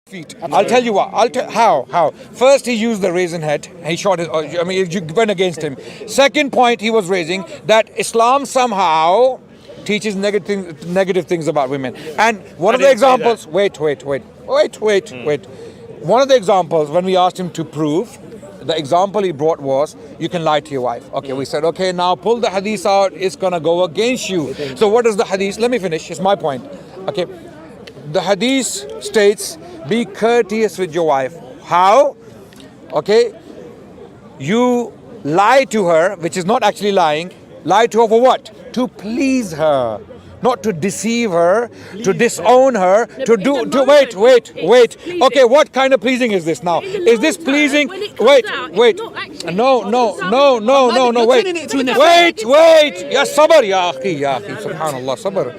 feet. I'll tell you what. How? First, he used the raisin head. He shot his. I mean, you went against him. Second point he was raising that Islam somehow teaches negative things about women. And one of the examples. Wait. One of the examples when we asked him to prove, the example he brought was, you can lie to your wife. Okay, we said, okay, now pull the hadith out. It's gonna go against you. So what does the hadith? Let me finish. It's my point. Okay, the hadith states, be courteous with your wife. How? Okay, you lie to her, which is not actually lying. Lie to her for what? To please her. Not to deceive her, to disown her, wait. Okay, what kind of pleasing is this now? Is this pleasing? Wait. No, wait. Ya sabr, ya akhi, subhanallah, sabr.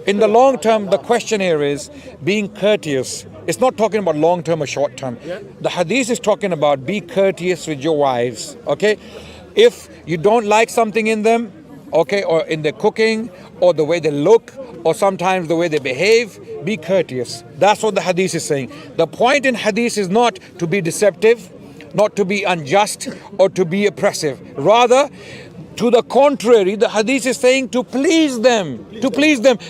In the long term, the question here is being courteous. It's not talking about long term or short term. The hadith is talking about be courteous with your wives, okay? If you don't like something in them, okay, or in their cooking, or the way they look, or sometimes the way they behave, be courteous. That's what the hadith is saying. The point in hadith is not to be deceptive, not to be unjust, or to be oppressive. Rather, to the contrary, the hadith is saying to please them,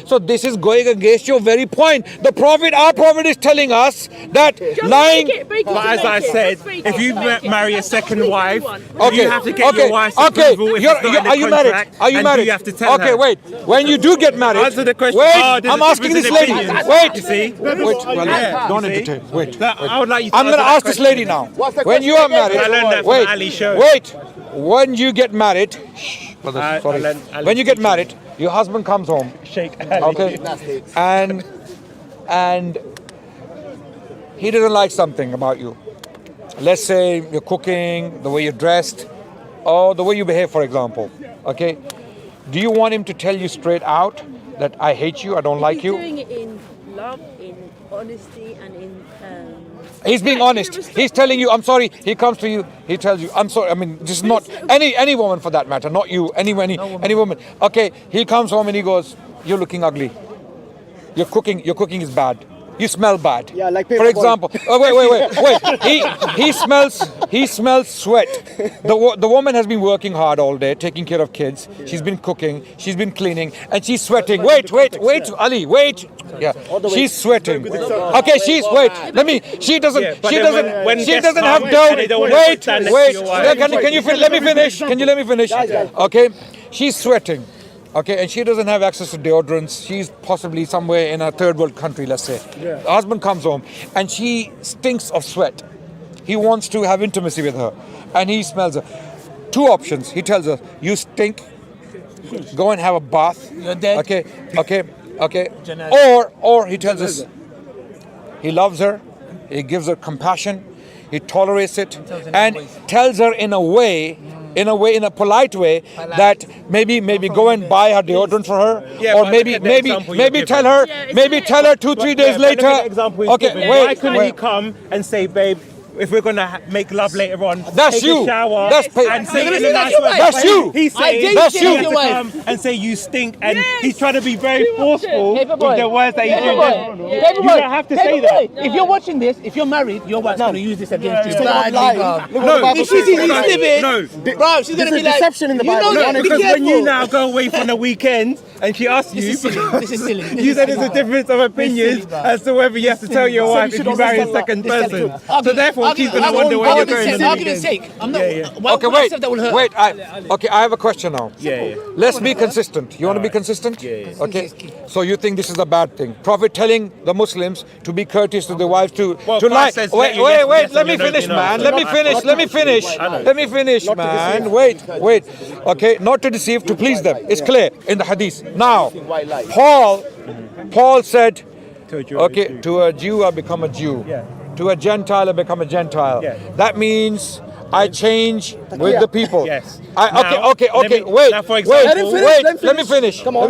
So this is going against your very point. Our Prophet is telling us that lying. But as I said, if you marry a second wife, you have to get your wife's approval. Are you married? Are you married? You have to tell her. Okay, wait. When you do get married, answer the question. Wait, I'm asking this lady. Wait, you see? Don't entertain. Wait. I would like you to I'm going to ask this lady now. When you are married, I learned that from Ali's show. Wait. When you get married, when you get married, your husband comes home. Okay, and he doesn't like something about you. Let's say you're cooking, the way you're dressed, or the way you behave, for example. Okay, do you want him to tell you straight out that I hate you, I don't like you? He's doing it in love, in honesty, and in. He's being honest. He's telling you, I'm sorry. He comes to you. He tells you, I'm sorry. I mean, this is not any woman for that matter. Not you. Any woman. Okay. He comes home and he goes, you're looking ugly. Your cooking is bad. You smell bad. Yeah, like for example. Wait. He smells sweat. The woman has been working hard all day, taking care of kids. She's been cooking. She's been cleaning, and she's sweating. Wait, Ali. Wait. Yeah, she's sweating. Okay, She doesn't have dough. Wait. Can you let me finish? Can you let me finish? Okay, she's sweating. Okay, and she doesn't have access to deodorants. She's possibly somewhere in a third world country, let's say. The husband comes home and she stinks of sweat. He wants to have intimacy with her and he smells her. Two options. He tells her, you stink. Go and have a bath. You're dead. Okay. Or he tells us he loves her. He gives her compassion. He tolerates it and tells her in a polite way that maybe go and buy her deodorant for her, or maybe tell her 2-3 days later. Okay, why couldn't he come and say, babe, if we're gonna make love later on, that's take you. A shower and say it in a nice way. That's you. He's saying that's you. To come and say you stink, and he's trying to be very forceful with the words that he's using. You don't have to say that. If you're watching this, if you're married, your wife's going to use this against you. If she's living, bro, she's going to be like, deception in the Bible. Because when you now go away for the weekend and she asks you, this is silly. You said there's a difference of opinions as to whether you have to tell your wife if you marry a second person. So therefore, she's going to wonder where you're going. Argument's sake. Okay, wait. I have a question now. Yeah. Let's be consistent. You want to be consistent? Yeah. Okay. So you think this is a bad thing? Prophet telling the Muslims to be courteous to their wives to lie. Wait. Let me finish, man. Let me finish, man. Wait. Okay. Not to deceive, to please them. It's clear in the hadith. Now, Paul said, okay, to a Jew I become a Jew. Yeah. To a Gentile I become a Gentile. Yeah. That means I change with the people. Yes. Wait. Now, for example, Let me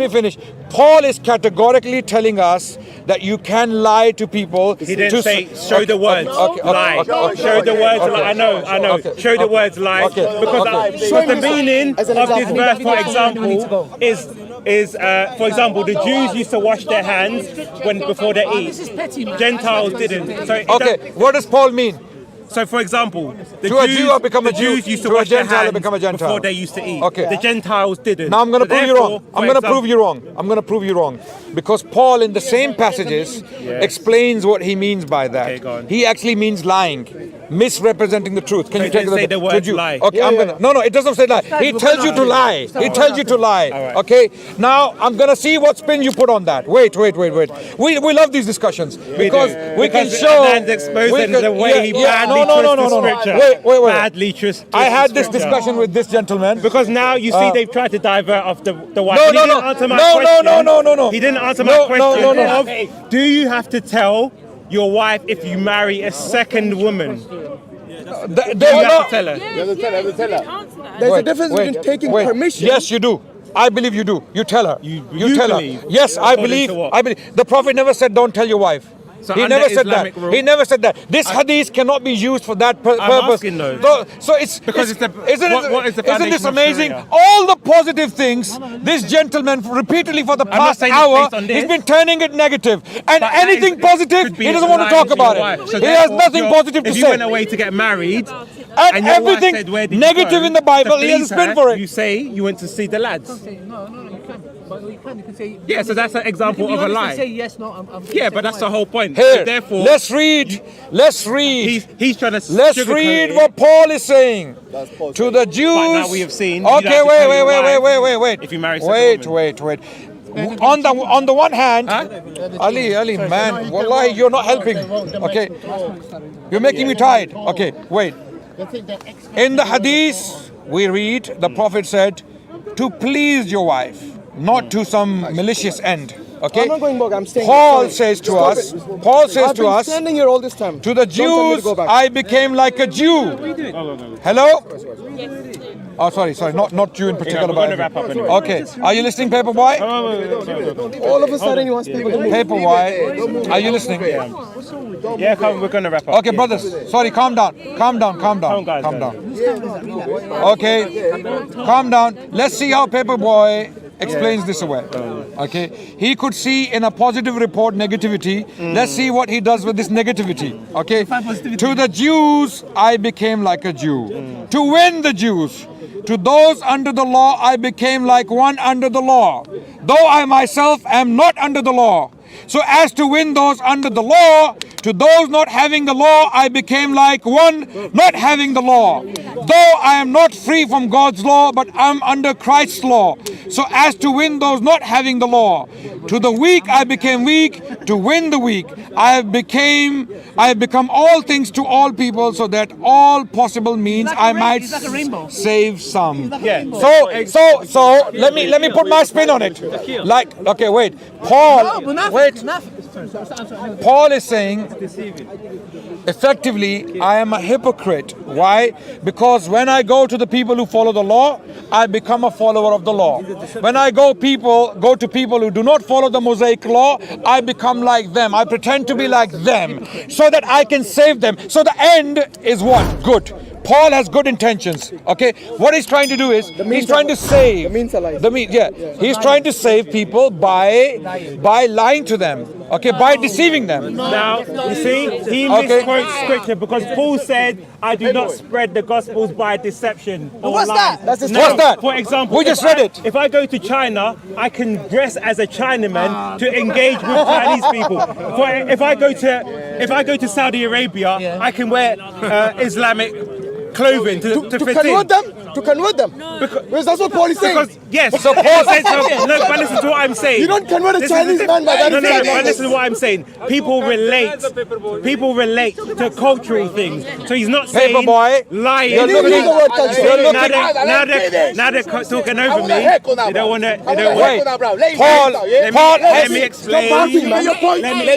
finish. Paul is categorically telling us that you can lie to people. He didn't say show the words lie. Show the words lie. I know. Show the words lie. Because the meaning of this verse, for example, is is, for example, the Jews used to wash their hands before they eat. This is petty, man. Gentiles didn't. So Okay, what does Paul mean? So, for example, the To a Jew, I become a the Jew. Jews used to To a wash their Gentile, I hands become a Gentile. before they used to eat. Okay. The Gentiles didn't. Now I'm going to So prove you therefore, wrong. for I'm going to example- prove you wrong. I'm going to prove you wrong. Because Paul in the same passages explains what he means by that. Okay, go on. He actually means lying, misrepresenting the truth. Can So you it take a doesn't look say at the to word Jew? lie. Okay, I'm gonna. No, it doesn't say lie. He tells you to lie. He tells you to lie. All right. Okay. Now I'm gonna see what spin you put on that. Wait. We love these discussions because we can Because show. Adnan's exposing the way he badly twists the scripture. Wait. Badly twists I had the this scripture. discussion with this gentleman. Because now you see they've tried to divert off the wife. No, And he no, didn't no. answer my No, question. no. He didn't answer No, my question. no, no. of, do you have to tell your wife if you marry a second woman? There's You have no- to tell her. There's a difference between taking permission. Yes, you do. I believe you do. You tell her. You tell believe? her. Yes, I According believe. to what? I believe. The Prophet never said, "Don't tell your wife." So he under never said Islamic that. rule- He never said that. This hadith cannot be used for that purpose. asking though. So it's Because it's the- isn't what is the isn't this foundation of amazing? Sharia? All the positive things this gentleman repeatedly for the not past saying it's hour, based on this. he's been turning it negative. And But anything that is- positive, could be he doesn't want to lying talk about your it. wife. So He has therefore, nothing positive to if say. you went away to get married And your wife everything said, "Where did you negative go?" in the Bible, to he has a please spin her, for it. You say you went to see the lads. No, you can. But you can say. Yeah, so that's an example You of a can be honest and say lie. yes, no. I'm Yeah, but that's the whole point. Here, So therefore, let's read. Let's read. he's trying to Let's sugarcoat read it. what Paul is saying to the Jews. But now we have seen, you Okay, don't have to tell your wife wait. if you marry second Wait. On the one hand, Ali, man, wallahi, you're not helping. Okay, you're making me tired. Okay, wait. In the hadith, we read the Prophet said, "To please your wife, not to some malicious end." Okay. I'm not going back. I'm staying. Paul here. says to Stop us. it. Paul says I've to been us. standing here all this time. To the Don't tell me to Jews, go back. I became like a Jew. Hello? Oh, sorry, not you in particular. we're gonna wrap up anyway. Okay, are you listening, Paperboy? All of a sudden, he wants people to move. Paperboy, are you listening? Yeah, come, we're gonna wrap up. Okay, brothers, sorry, calm down. guys. Okay, calm down. Let's see how Paperboy explains this away. Okay, he could see in a positive report negativity. Let's see what he does with this negativity. Okay, to the Jews I became like a Jew. To win the Jews, to those under the law I became like one under the law, though I myself am not under the law. So as to win those under the law, to those not having the law, I became like one not having the law. Though I am not free from God's law, but I'm under Christ's law. So as to win those not having the law. To the weak I became weak, to win the weak. I have become all things to all people, so that all possible means I might It's like a rainbow. save some. Yeah. So let me put my spin on it. Like, okay, wait. Paul is saying, effectively, I am a hypocrite. Why? Because when I go to the people who follow the law, I become a follower of the law. When I go to people who do not follow the Mosaic law, I become like them. I pretend to be like them so that I can save them. So the end is what? Good. Paul has good intentions. Okay, what he's trying to do is he's trying to save. The means are lies. He's trying to save people by lying to them. Okay, by deceiving them. Now, you see, he Okay. misquotes scripture because Paul said, "I do not spread the gospels by deception." Or What's lies." that? That's his Now, What's that? For example, We just if read I- it. If I go to China, I can dress as a Chinaman to engage with Chinese people. If I go to Saudi Arabia, I can wear Islamic clothing to To fit convert in. them? To convert them? Because that's what Paul is saying. Because yes, So Paul says no, but listen to what I'm saying. You don't convert a This is Chinese the- man by that No, standard. but listen to what I'm saying. People relate to cultural things. So he's not saying Paperboy, lying. you're looking- Use the word culture. you're looking- Now they're talking over me. They don't want to. Wait, Let Paul, me explain. Your point. Let me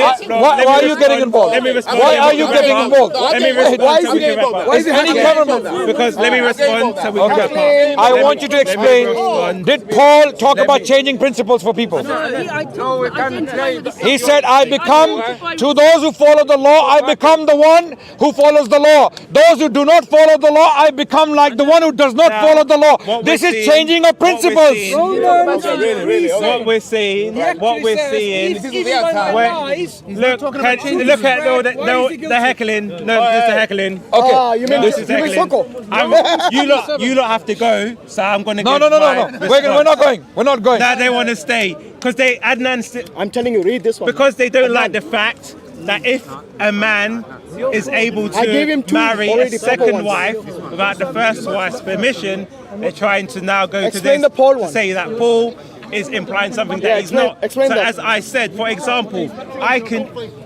explain. why are you getting involved? Let me respond. Why are you getting involved? Let me respond. Why is so we he- can wrap up. why is he Any hacking? government? Because let me respond. respond so we can wrap Okay. up. I Let want me- you to let me explain. respond. Did Paul talk Let about me- changing principles for people? No, He said, I become, to those who follow the law, I become the one who follows the law. Those who do not follow the law, I become like the one who does not follow the law. what This we're is seeing- changing of what we're principles. seeing- What we're seeing, This is the time. look at the heckling. No, this is the heckling. Okay. You mean This is you mean heckling. Soko? You lot have to go, so I'm gonna. No. give my We're not going. We're not going. Nah, they want to stay because I'm telling you, read this one. because they don't like the fact that if a man is able I gave him to two marry a already, proper second ones. wife without the first wife's permission, they're trying to now go Explain to the Paul this one. say that Paul is implying something that Yeah, he's not. explain so that. as I said, for example,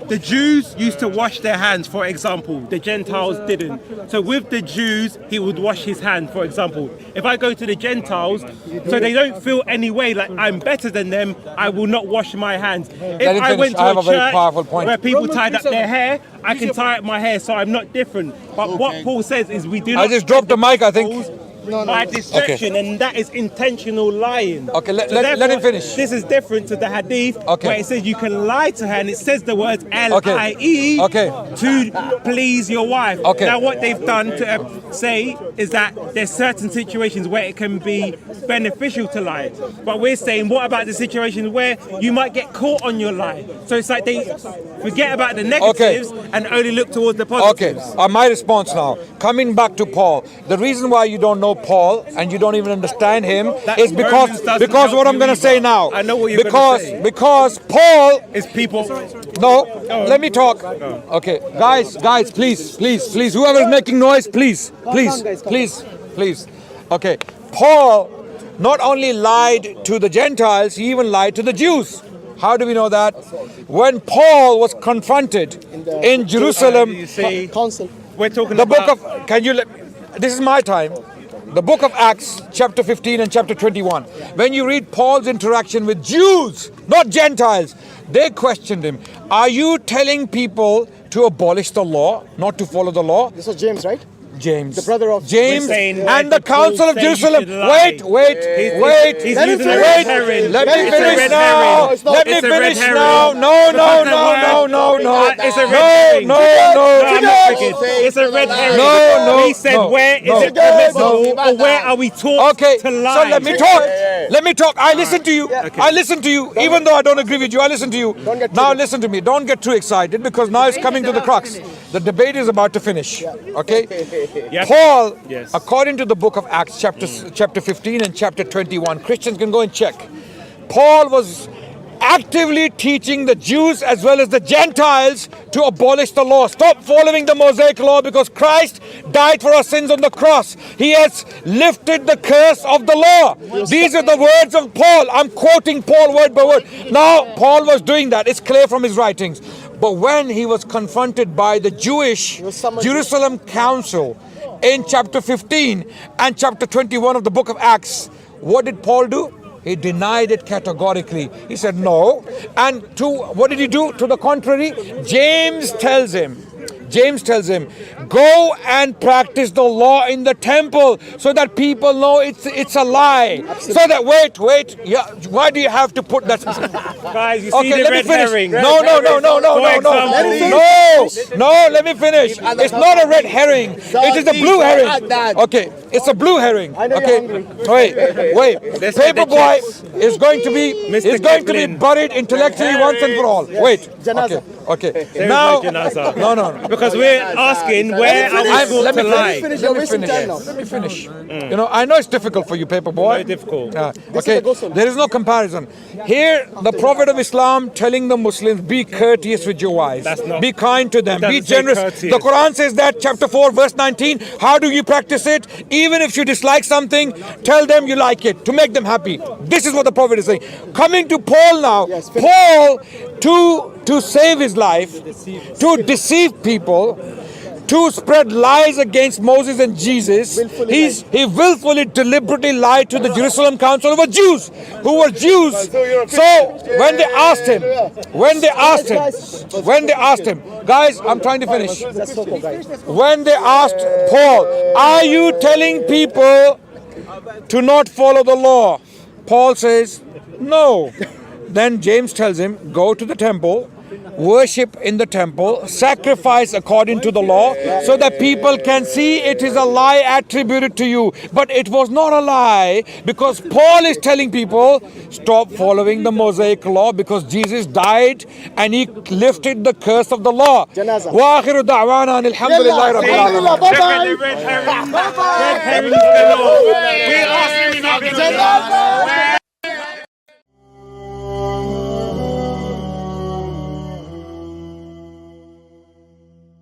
the Jews used to wash their hands, for example. The Gentiles didn't. So with the Jews, he would wash his hand, for example. If I go to the Gentiles, so they don't feel any way like I'm better than them, I will not wash my hands. If Let him I finish. went I have to a a very church powerful point. where people tied up their hair, I can tie up my hair, so I'm not different. But what Paul says is we do not... I just dropped the mic, I think. By deception, and that is intentional lying. Okay, let therefore, him finish. This is different to the hadith Okay. where it says you can lie to her, and it says the words L-I-E Okay. to please your wife. Okay. Now, what they've done to say is that there's certain situations where it can be beneficial to lie. But we're saying, what about the situations where you might get caught on your lie? So it's like they forget about the negatives and only look towards the Okay, positives. my response now. Coming back to Paul, the reason why you don't know Paul and you don't even understand him That is because Romans doesn't what help I'm you going to say either. now. I know what you're because gonna say. because Paul. It's people. No, let me talk. Okay, guys, please. Whoever is making noise, please. Okay, Paul not only lied to the Gentiles, he even lied to the Jews. How do we know that? When Paul was confronted in Jerusalem, You see, Council. we're talking the about... book of, can you let me, this is my time. The book of Acts, chapter 15 and chapter 21. When you read Paul's interaction with Jews, not Gentiles, they questioned him. Are you telling people to abolish the law, not to follow the law? This was James, right? James. The brother of- James We're saying and that the Council of Paul said you Jerusalem. should lie. Wait. He's Let me using a finish. red herring. Let me It's a finish red now. herring. It's not. Let me It's a red finish herring. now. No. It's a red herring. No. I'm not thinking. It's a red herring. No. He said, No. where is No. it permissible or where are we taught Okay, to lie? so let me talk. Let me talk. I listen to you. I listen to you. Even though I don't agree with you, I listen to you. Now listen to me. Don't get too excited because now it's coming to the crux. The debate is about to finish. Okay? Yes. Paul, Yes. according to the book of Acts, chapter 15 and chapter 21, Christians can go and check. Paul was actively teaching the Jews as well as the Gentiles to abolish the law. Stop following the Mosaic law because Christ died for our sins on the cross. He has lifted the curse of the law. These are the words of Paul. I'm quoting Paul word by word. Now, Paul was doing that. It's clear from his writings. But when he was confronted by the Jewish Jerusalem Council in chapter 15 and chapter 21 of the book of Acts, what did Paul do? He denied it categorically. He said no. And what did he do? To the contrary, James tells him, go and practice the law in the temple so that people know it's a lie. Absolutely. So that, wait, yeah, why do you have to put that? Guys, you see Okay, the let me red finish. herring. No, let me finish. It's not a red herring. It is a blue herring. Okay, it's a blue herring. Okay, wait. Paperboy is going to be buried intellectually once and for all. Wait. Okay. There is Now, no janazah. no. Because we're asking where are we taught to lie? Let me finish. You know, I know it's difficult for you, Paperboy. Very difficult. Okay, there is no comparison. Here, the Prophet of Islam telling the Muslims, be courteous with your wives. Be kind to them. Be doesn't say generous. courteous. The Quran says that, chapter 4, verse 19. How do you practice it? Even if you dislike something, tell them you like it to make them happy. This is what the Prophet is saying. Coming to Paul now. Paul, to save his life, to deceive people, to spread lies against Moses and Jesus. He willfully, deliberately lied to the Jerusalem Council who were Jews. So when they asked him, guys, I'm trying to finish. When they asked Paul, are you telling people to not follow the law? Paul says, no. Then James tells him, go to the temple, worship in the temple, sacrifice according to the law, so that people can see it is a lie attributed to you. But it was not a lie, because Paul is telling people, stop following the Mosaic law, because Jesus died and he lifted the curse of the law. Wa akhiru da'wana alhamdulillahi rabbil alamin. Red herring is the law. We ask you in our